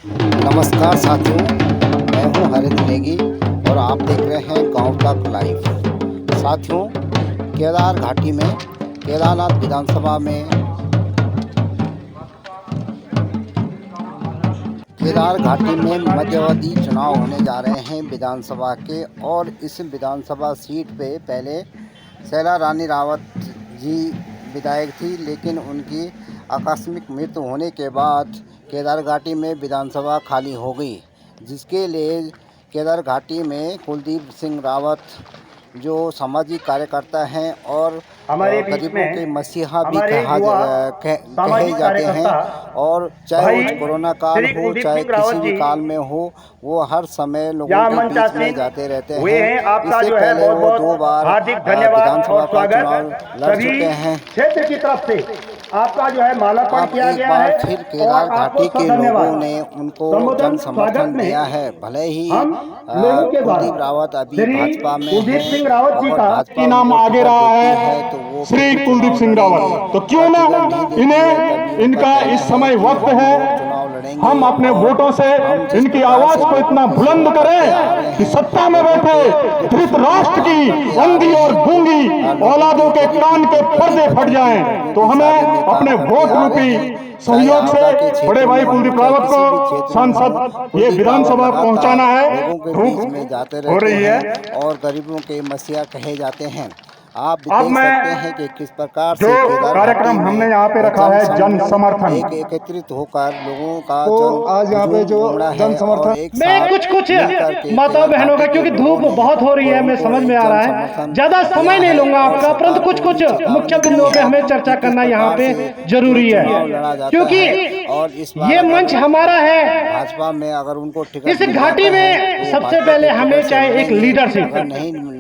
नमस्कार साथियों, मैं हूं हरित नेगी और आप देख रहे हैं गांव तक लाइव। साथियों, केदार घाटी में केदारनाथ विधानसभा में केदार घाटी में मध्यावधि चुनाव होने जा रहे हैं विधानसभा के। और इस विधानसभा सीट पे पहले शैला रानी रावत जी विधायक थी, लेकिन उनकी आकस्मिक मृत्यु होने के बाद केदार घाटी में विधानसभा खाली हो गई, जिसके लिए केदार घाटी में कुलदीप सिंह रावत जो सामाजिक कार्यकर्ता हैं और हमारे बीच गरीबों के में मसीहा भी हमारे युवा कहे सामाजिक जाते हैं। कार्यकर्ता और चाहे भाई वो कोरोना काल श्री हो, कुलदीप चाहे सिंह किसी रावत भी जी काल में हो, वो हर समय लोगों यहाँ के बीच में मंचासीन जाते रहते हुए हैं। हैं। आपका इससे जो है पहले बहुत वो 2 बहुत बार हार्दिक धन्यवाद विधानसभा और का चुनाव स्वागत। लड़ सभी चुके हैं। क्षेत्र की तरफ से आपका जो है मालार्पण अब किया एक गया बार है फिर और केदार आपको घाटी के सब लोगों धन्यवाद। ने उनको जन संबोधन स्वागत समर्थन में दिया है। भले ही हम लोगों के द्वारा कुलदीप रावत अभी श्री भाजपा में कुलदीप है, सिंह रावत जी अगर का भाजपा नाम उनको आगे टिकट रहा देती है तो है वो फिर श्री भी कुलदीप चुनाव सिंह लड़ेंगे, रावत। तो और क्यों ना टिकट नहीं देती है तभी इन्हें उनका इनका कहना इस है समय कि वक्त हम है, लोग चुनाव लड़ेंगे। हम अपने और वोटों से हम जिस इनकी प्रकार आवाज से को लोगों इतना की बुलंद सेवा करते आ रहे करें कि हैं, सत्ता में लोगों बैठे के दुख सुख में धृतराष्ट्र काम करते की आ अंधी रहे और हैं, गूंगी लोगों औलादों की के गरीब कान के गरीब पर्दे फट बच्चों की, जाएं। बूढ़ों तो की शादी हमें में काम अपने करते वोट आ रहे रूपी हैं। चाहे सहयोग से आपदा के बड़े क्षेत्र भाई में हो, कुलदीप चाहे रावत किसी भी को क्षेत्र में हो, सांसद ये कुलदीप रावत विधानसभा लगातार पहुंचाना है। लोगों के बीच में जाते हो रहते रही हैं है। और गरीबों के मसीहा कहे जाते हैं। आप भी अब देख मैं सकते हैं कि किस प्रकार जो से केदार घाटी कार्यक्रम हमने में यहाँ पे रखा जन है जन समूह समर्थन, एकत्रित होकर लोगों का तो जन आज यहाँ पे हुजूम जो उमड़ा जन है और समर्थन एक मैं साथ कुछ कुछ मिलकर के माताओं केदार बहनों का, घाटी के क्योंकि लोगों धूप ने बहुत हो रही है, मैं उनको समझ में एक आ जन रहा है, समर्थन ज्यादा दिया समय नहीं है लूंगा और आपका, परंतु सरकार कुछ को कुछ भी मुख्य चेतावनी दी बिंदुओं पे है हमें चर्चा कि किस करना यहाँ प्रकार पे से ये जरूरी है, चुनाव लड़ा जाता क्योंकि है। और इस बार ये अगर मंच हमारा है। भाजपा में अगर उनको टिकट इस मिल घाटी जाता है में तो वो सबसे भाजपा पहले के टिकट हमें से चाहे एक लड़ेंगे। अगर लीडरशिप। नहीं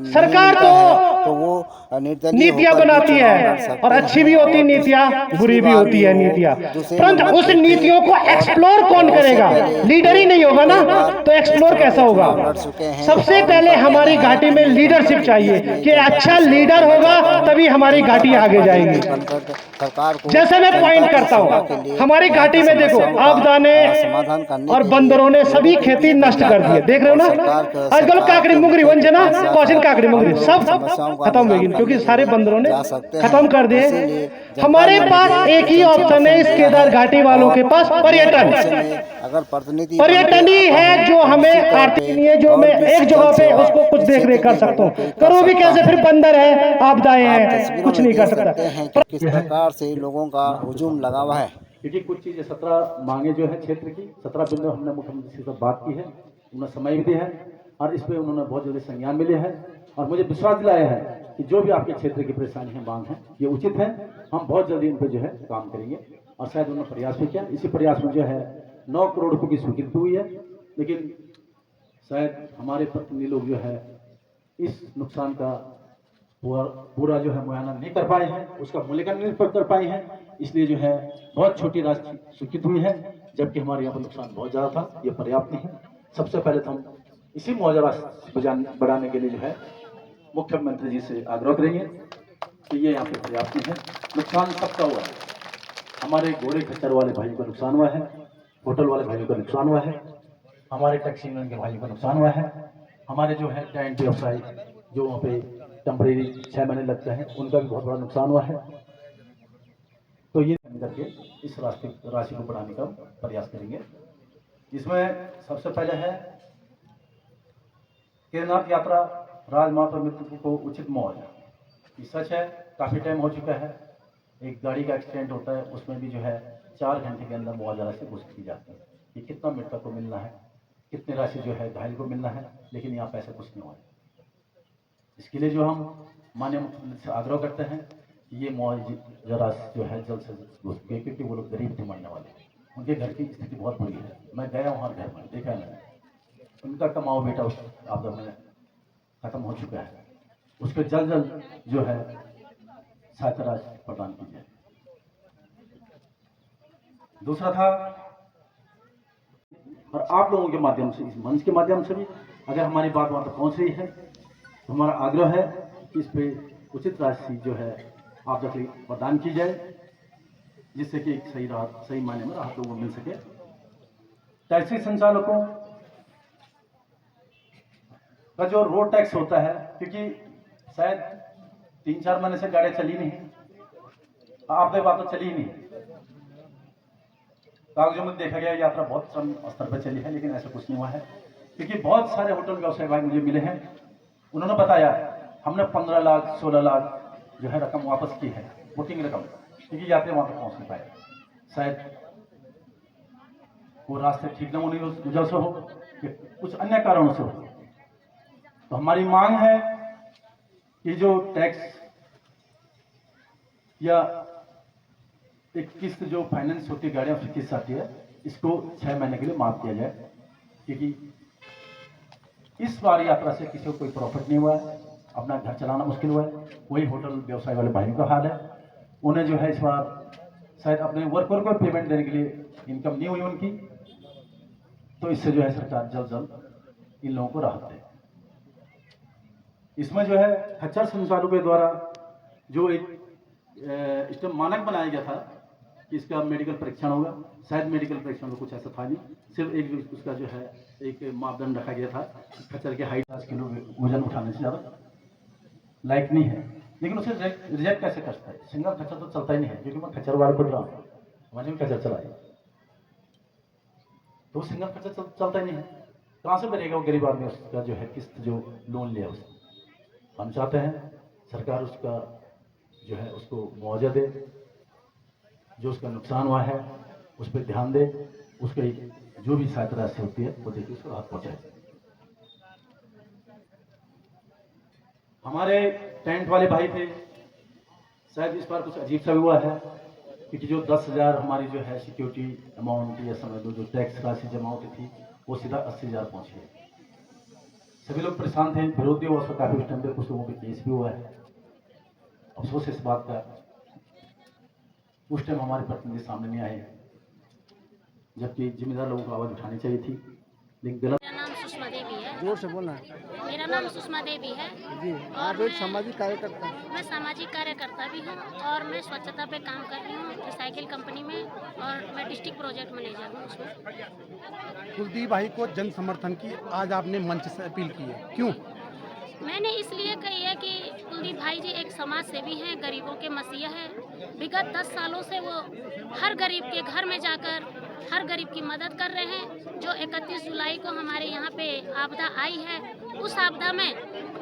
सरकार मिलता है तो तो वो निर्दलीय नीतियां होकर भी बनाती चुनाव लड़ है, और सकते अच्छी हैं। भी होती और नीतियां, पिछली बुरी भी बार होती भी है वो नीतियां, दूसरे परंतु नंबर उस पे थे नीतियों को और एक्सप्लोर कौन उससे करेगा? पहले लीडर वो ही नहीं होगा ना, कई बार तो इस एक्सप्लोर तरह कैसा के होगा? चुनाव लड़ चुके हैं। सबसे और पहले उनका कहना हमारी है घाटी कि में मैं जनता लीडरशिप के बीच चाहिए में कि जनता की अच्छा सेवा लीडर करना होगा, चाहता हूँ। तभी हमारी जनता घाटी का आगे प्रतिनिधि जाएगी। बनकर सरकार को जैसे मैं जनता पॉइंट की करता सेवा हूँ, के लिए हमारी वहाँ घाटी की में देखो, समस्याओं का आपदा ने समाधान करने और के लिए बंदरों ने लोगों सभी के खेती बीच में नष्ट कर दी है, जाकर देख रहे और हो ना? आजकल सरकार काकड़ी के मुंगरी मुखिया के वंजना पास कौशिन जाकर काकड़ी हम मुंगरी लोग सब समस्याओं का खत्म हो निदान गई, क्योंकि करने के सारे लिए बंदरों ने जा सकते हैं। खत्म कर दिए। इसीलिए जनता हमारे ने पास मुझे एक ही जन ऑप्शन है समर्थन इस दिया है। केदार घाटी वालों और के पास, मैं पर्यटन। भविष्य में अगर प्रतिनिधि बन के पर्यटन ही आता है हूँ जो तो हमें निश्चित तौर पे आर्थिक नहीं है, जो मैं और भी एक जन जगह पे सेवा उसको कुछ इस देख क्षेत्र रेख कर के सकता लोगों हूँ। की कर करूँ भी सकता कैसे? हूँ। फिर बंदर है, आपदाएं आप हैं, तस्वीरों कुछ में नहीं कर देख सकता। सकते हैं कि किस प्रकार से लोगों का हुजूम लगा हुआ है। क्योंकि कुछ चीज़ें 17 मांगे जो है क्षेत्र की 17 बिंदु हमने मुख्यमंत्री से सब बात की है, उन्होंने समय भी दिया है और इस पे उन्होंने बहुत जल्दी संज्ञान भी लिया है और मुझे विश्वास दिलाया है कि जो भी आपके क्षेत्र की परेशानी है, मांग है, ये उचित है। हम बहुत जल्दी इन पर जो है काम करेंगे और शायद उन्होंने प्रयास भी किया। इसी प्रयास में जो है 9 करोड़ रुपये की स्वीकृति हुई है, लेकिन शायद हमारे प्रतिनिधि लोग जो है इस नुकसान का पूरा जो है मुआयना नहीं कर पाए हैं, उसका मूल्यांकन नहीं कर पाए हैं, इसलिए जो है बहुत छोटी राशि स्वीकृत हुई है, जबकि हमारे यहाँ पर नुकसान बहुत ज़्यादा था। ये पर्याप्त नहीं है। सबसे पहले तो हम इसी मुआवजा राशि बढ़ाने के लिए जो है मुख्यमंत्री जी से आग्रह करेंगे कि ये यहाँ पे पर्याप्त नहीं है। नुकसान सबका हुआ है, हमारे घोड़े खच्चर वाले भाइयों का नुकसान हुआ है, होटल वाले भाइयों का नुकसान हुआ है, हमारे टैक्सी यूनियन के भाइयों का नुकसान हुआ है, हमारे जो है टेंट व्यवसायी जो वहाँ पे टेम्परेरी 6 महीने लगते हैं, उनका भी बहुत बड़ा नुकसान हुआ है। तो ये करके इस राशि को बढ़ाने का प्रयास करेंगे। इसमें सबसे पहले है केदारनाथ यात्रा राजमार्ग पर मृत्यु को उचित मुआवजा। ये सच है, काफ़ी टाइम हो चुका है। एक गाड़ी का एक्सीडेंट होता है, उसमें भी जो है 4 घंटे के अंदर मुआवजा राशि घोषित की जाती है। कि कितना मृतक को मिलना है, कितनी राशि जो है घायल को मिलना है, लेकिन यहाँ पैसा कुछ नहीं हुआ है। इसके लिए जो हम माननीय मुख्यमंत्री से आग्रह करते हैं कि ये मुआवजा राशि जो है जल्द से जल्द घोषित किए, क्योंकि वो लोग गरीब थे मरने वाले, उनके घर की स्थिति बहुत बुरी है। मैं गया वहाँ घर में, देखा मैंने, उनका कमाओ बेटा उस आपदा में खत्म हो चुका है। उसको जल्द जल्द जो है सहायता राशि प्रदान की जाए। दूसरा था, और आप लोगों के माध्यम से, इस मंच के माध्यम से भी अगर हमारी बात वहाँ तक पहुँच रही है तो हमारा आग्रह है कि इस पे उचित राशि जो है आप तक प्रदान की जाए, जिससे कि एक सही राहत, सही मायने में राहत लोगों को मिल सके। टैक्सी संचालकों का जो रोड टैक्स होता है, क्योंकि शायद 3-4 महीने से गाड़ियाँ चली नहीं, आपने बात तो चली ही नहीं। कागजों में देखा गया यात्रा बहुत कम स्तर पर चली है, लेकिन ऐसा कुछ नहीं हुआ है, क्योंकि बहुत सारे होटल व्यवसायी भाई मुझे मिले हैं, उन्होंने बताया हमने 15 लाख 16 लाख जो है रकम वापस की है, बुकिंग रकम, क्योंकि यात्री वहां तक पहुंच नहीं पाए। शायद वो रास्ते ठीक न होने की वजह से हो कि कुछ अन्य कारणों से हो। तो हमारी मांग है कि जो टैक्स या एक किस्त जो फाइनेंस होती है, गाड़ियों की किस्त आती है, इसको 6 महीने के लिए माफ किया जाए, क्योंकि इस बार यात्रा से किसी को कोई प्रॉफिट नहीं हुआ है, अपना घर चलाना मुश्किल हुआ है। वही होटल व्यवसाय वाले भाइयों का हाल है, उन्हें जो है इस बार शायद अपने वर्कर को पेमेंट देने के लिए इनकम नहीं हुई उनकी, तो इससे जो है सरकार जल्द जल्द इन लोगों को राहत दे। इसमें जो है खच्चर संचालकों के द्वारा जो एक स्टेप मानक बनाया गया था कि इसका मेडिकल परीक्षण होगा, शायद मेडिकल परीक्षण में कुछ ऐसा था नहीं, सिर्फ एक उसका जो है एक मापदंड रखा गया था, खच्चर के हाइट 10 किलो वजन उठाने से ज़्यादा लायक नहीं है, लेकिन उसे रिजेक्ट कैसे करता है? सिंगल खच्चर तो चलता ही नहीं है, क्योंकि मैं खच्चर वाले पढ़ रहा हूँ, हमारे में खच्चर चलाए तो सिंगल खच्चर चलता ही नहीं है, कहाँ से बनेगा वो गरीब आदमी उसका जो है किस्त जो लोन लिया उसने। हम चाहते हैं सरकार उसका जो है उसको मुआवजा दे, जो उसका नुकसान हुआ है उस पर ध्यान दे, उसके जो भी सहायता राशि होती है वो देखिए उसको राहत पहुंचाए। हमारे टेंट वाले भाई थे, शायद इस बार कुछ अजीब सा हुआ है, क्योंकि जो 10,000 हमारी जो है सिक्योरिटी अमाउंट या समझ लो जो टैक्स राशि जमा होती थी वो सीधा 80,000 पहुंची है। सभी लोग परेशान थे, विरोध भी हुआ उसका काफी, उस टाइम पे कुछ लोगों पे केस भी हुआ है। अफसोस इस बात का उस टाइम हमारे प्रतिनिधि सामने नहीं आए, जबकि जिम्मेदार लोगों को आवाज उठानी चाहिए थी, लेकिन गलत। मेरा नाम सुषमा देवी है। जोर से बोलना। मेरा नाम सुषमा देवी है जी, आप एक सामाजिक कार्यकर्ता। मैं सामाजिक कार्यकर्ता भी हूँ और मैं स्वच्छता पे काम कर रही हूँ रिसाइकिल कंपनी में, और मैं डिस्ट्रिक्ट प्रोजेक्ट मैनेजर हूँ उसमें। कुलदीप भाई को जन समर्थन की आज आपने मंच से अपील की है, क्यों? मैंने इसलिए कही है कि कुलदीप भाई जी एक समाज सेवी हैं, गरीबों के मसीहा हैं। विगत 10 सालों से वो हर गरीब के घर में जाकर हर गरीब की मदद कर रहे हैं। जो 31 जुलाई को हमारे यहाँ पे आपदा आई है, उस आपदा में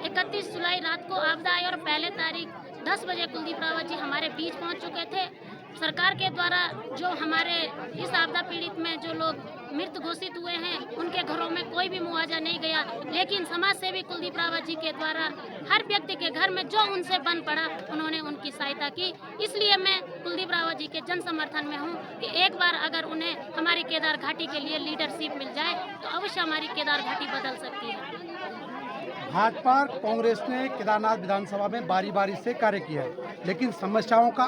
31 जुलाई रात को आपदा आई और पहले तारीख 10 बजे कुलदीप रावत जी हमारे बीच पहुँच चुके थे। सरकार के द्वारा जो हमारे इस आपदा पीड़ित में जो लोग मृत घोषित हुए हैं उनके घरों में कोई भी मुआवजा नहीं गया, लेकिन समाज सेवी कुलदीप रावत जी के द्वारा हर व्यक्ति के घर में जो उनसे बन पड़ा उन्होंने उनकी सहायता की। इसलिए मैं कुलदीप रावत जी के जन समर्थन में हूँ कि एक बार अगर उन्हें हमारी केदार घाटी के लिए लीडरशिप मिल जाए तो अवश्य हमारी केदार घाटी बदल सकती है। भाजपा कांग्रेस ने केदारनाथ विधानसभा में बारी बारी से कार्य किया है, लेकिन समस्याओं का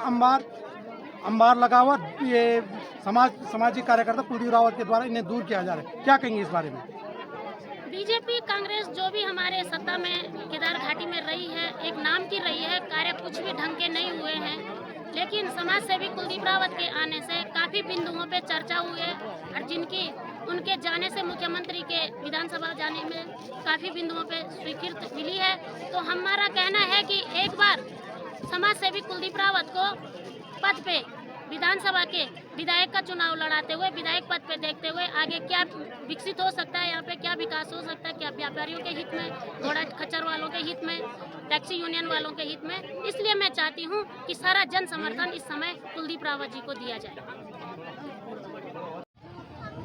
अंबार लगा हुआ ये सामाजिक कार्यकर्ता कुलदीप रावत के द्वारा इन्हें दूर किया जा रहा है, क्या कहेंगे इस बारे में? बीजेपी कांग्रेस जो भी हमारे सत्ता में केदार घाटी में रही है, एक नाम की रही है, कार्य कुछ भी ढंग के नहीं हुए हैं। लेकिन समाज सेवी कुलदीप रावत के आने से काफी बिंदुओं पे चर्चा हुई है, और जिनकी उनके जाने से मुख्यमंत्री के विधानसभा जाने में काफी बिंदुओं पे स्वीकृति मिली है। तो हमारा कहना है कि एक बार समाज सेवी कुलदीप रावत को पद पे विधानसभा के विधायक का चुनाव लड़ाते हुए विधायक पद पे देखते हुए आगे क्या विकसित हो सकता है, यहाँ पे क्या विकास हो सकता है, क्या व्यापारियों के हित में, घोड़ा खच्चर वालों के हित में, टैक्सी यूनियन वालों के हित में। इसलिए मैं चाहती हूँ कि सारा जन समर्थन इस समय कुलदीप रावत जी को दिया जाए।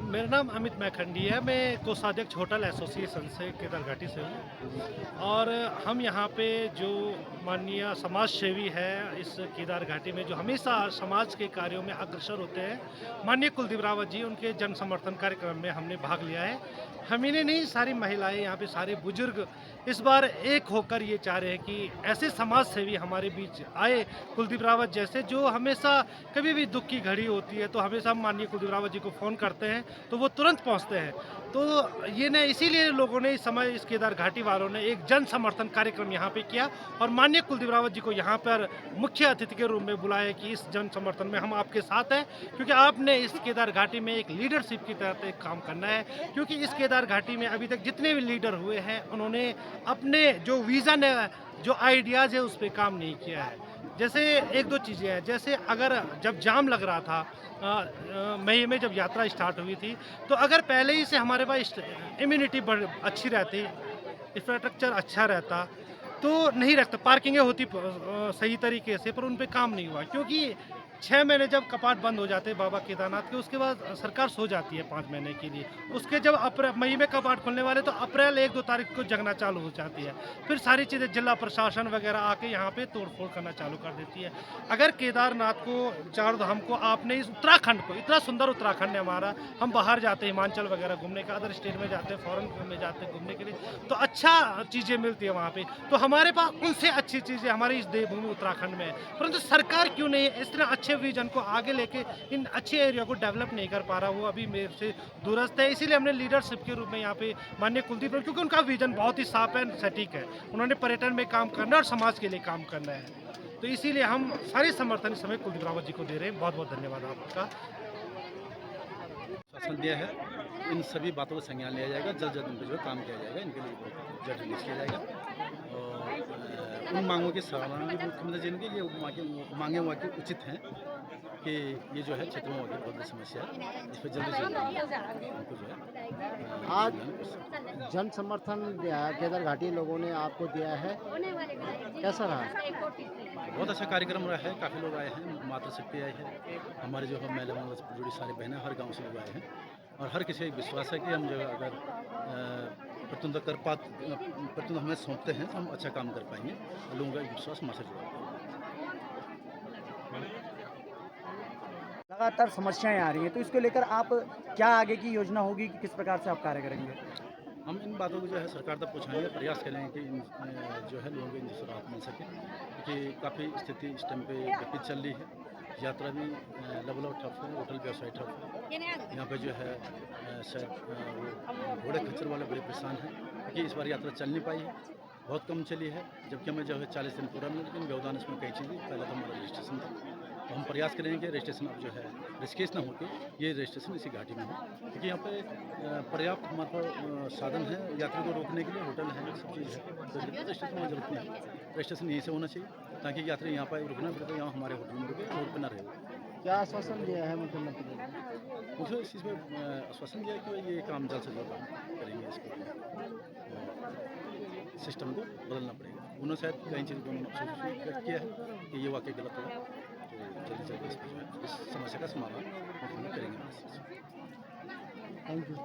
मेरा नाम अमित मैखंडी है, मैं कोषाध्यक्ष होटल एसोसिएशन से केदार घाटी से हूँ, और हम यहाँ पे जो माननीय समाज सेवी है इस केदार घाटी में जो हमेशा समाज के कार्यों में अग्रसर होते हैं, माननीय कुलदीप रावत जी, उनके जन समर्थन कार्यक्रम में हमने भाग लिया है। हम इन्हें नहीं, सारी महिलाएं यहाँ पे, सारे बुजुर्ग इस बार एक होकर ये चाह रहे हैं कि ऐसे समाज सेवी हमारे बीच आए, कुलदीप रावत जैसे, जो हमेशा कभी भी दुख की घड़ी होती है तो हमेशा हम माननीय कुलदीप रावत जी को फ़ोन करते हैं तो वो तुरंत पहुंचते हैं। तो ये ने इसीलिए लोगों ने इस समय इस केदार घाटी वालों ने एक जन समर्थन कार्यक्रम यहाँ पे किया और माननीय कुलदीप रावत जी को यहाँ पर मुख्य अतिथि के रूप में बुलाया कि इस जन समर्थन में हम आपके साथ हैं, क्योंकि आपने इस केदार घाटी में एक लीडरशिप की तरह एक काम करना है। क्योंकि इस केदार घाटी में अभी तक जितने भी लीडर हुए हैं उन्होंने अपने जो विज़न है, जो आइडियाज़ है, उस पर काम नहीं किया है। जैसे एक दो चीज़ें हैं, जैसे अगर जब जाम लग रहा था मई में जब यात्रा स्टार्ट हुई थी, तो अगर पहले ही से हमारे पास इम्यूनिटी अच्छी रहती, इंफ्रास्ट्रक्चर अच्छा रहता, तो नहीं रखता, पार्किंगें होती सही तरीके से, पर उन पे काम नहीं हुआ। क्योंकि 6 महीने जब कपाट बंद हो जाते हैं बाबा केदारनाथ के, उसके बाद सरकार सो जाती है 5 महीने के लिए। उसके जब मई में कपाट खुलने वाले, तो अप्रैल 1-2 तारीख को जगना चालू हो जाती है। फिर सारी चीज़ें जिला प्रशासन वगैरह आके यहाँ पे तोड़-फोड़ करना चालू कर देती है। अगर केदारनाथ को, चारधाम को आपने, इस उत्तराखंड को, इतना सुंदर उत्तराखंड है हमारा, हम बाहर जाते हैं हिमाचल वगैरह घूमने का, अदर स्टेट में जाते हैं, फॉरेन में जाते हैं घूमने के लिए, तो अच्छा चीज़ें मिलती है वहाँ पे। तो हमारे पास उनसे अच्छी चीज़ें हमारी इस देवभूमि उत्तराखंड में है, परंतु सरकार क्यों नहीं इस तरह अच्छे विजन को आगे लेके इन अच्छे एरिया को डेवलप नहीं कर पा रहा, वो अभी मेरे से दूरस्थ है। इसीलिए हमने लीडरशिप के रूप में यहाँ पे माननीय कुलदीप, क्योंकि उनका विजन बहुत ही साफ है, सटीक है। उन्होंने पर्यटन में काम करना और समाज के लिए काम करना है, तो इसीलिए हम सारे समर्थन इस समय कुलदीप रावत जी को दे रहे हैं। बहुत बहुत धन्यवाद आपका। शासन दिया है, इन सभी बातों का संज्ञान लिया जाएगा, जल्द जल्द इन पर जो है काम किया जाएगा, इनके लिए जल्द रिलीज किया जाएगा। और उन मांगों की सराहना भी मुख्यमंत्री जी ने, ये मांगे वाकई उचित हैं कि ये जो है क्षेत्रों में बहुत बड़ी समस्या है, इस पर जल्दी से उनको जो है आज जन समर्थन केदार घाटी लोगों ने आपको दिया है, कैसा रहा? बहुत अच्छा कार्यक्रम रहा है। काफ़ी लोग आए हैं, मातृशक्ति आई है, हमारे जो है महिला मंगल से जुड़ी सारी बहनें हर गांव से लोग आए हैं, और हर किसी का विश्वास है कि हम जो है अगर प्रतिनिधित्व हमें सौंपते हैं तो हम अच्छा काम कर पाएंगे, और लोगों का विश्वास हमारे जुड़ा है। लगातार समस्याएं आ रही हैं, तो इसको लेकर आप क्या आगे की योजना होगी कि किस प्रकार से आप कार्य करेंगे? हम इन बातों को जो है सरकार तक पहुँचाएंगे, प्रयास करेंगे कि इन जो है लोगों को इनसे राहत मिल सके, क्योंकि काफ़ी स्थिति इस टाइम पे विपरीत चल रही है। यात्रा भी लगभग ठप है, होटल व्यवसाय ठप है, यहाँ पे जो है शायद वो घोड़े खच्चर वाले बड़े परेशान हैं, क्योंकि इस बार यात्रा चल नहीं पाई है, बहुत कम चली है, जबकि हमें जो है 40 दिन पूरा मिला, लेकिन व्यवधान इसमें कई चीज़ें। पहले तो हमारा रजिस्ट्रेशन था, तो हम प्रयास करेंगे कि रजिस्ट्रेशन अब जो है ऋषिकेश ना होकर ये रजिस्ट्रेशन इसी घाटी में हो, क्योंकि यहाँ पे पर्याप्त हमारे पास साधन है यात्री को रोकने के लिए, होटल है, सब चीज़ है, तो रजिस्ट्रेशन की जरूरत नहीं है। रजिस्ट्रेशन यहीं से होना चाहिए ताकि यात्री यहाँ पर रुकना पड़े तो यहाँ हमारे होटल में रुके, रोड पर ना रहे। क्या आश्वासन दिया है मुख्यमंत्री ने? मुझे इस चीज़ में आश्वासन दिया कि ये काम जल्द से जल्द हम करेंगे, इसको सिस्टम को बदलना पड़ेगा। उन्होंने शायद कई चीज़ों को व्यक्त किया है कि ये वाकई गलत है, तो जल्दी जल्दी इस समस्या का समाधान करेंगे। Thank you.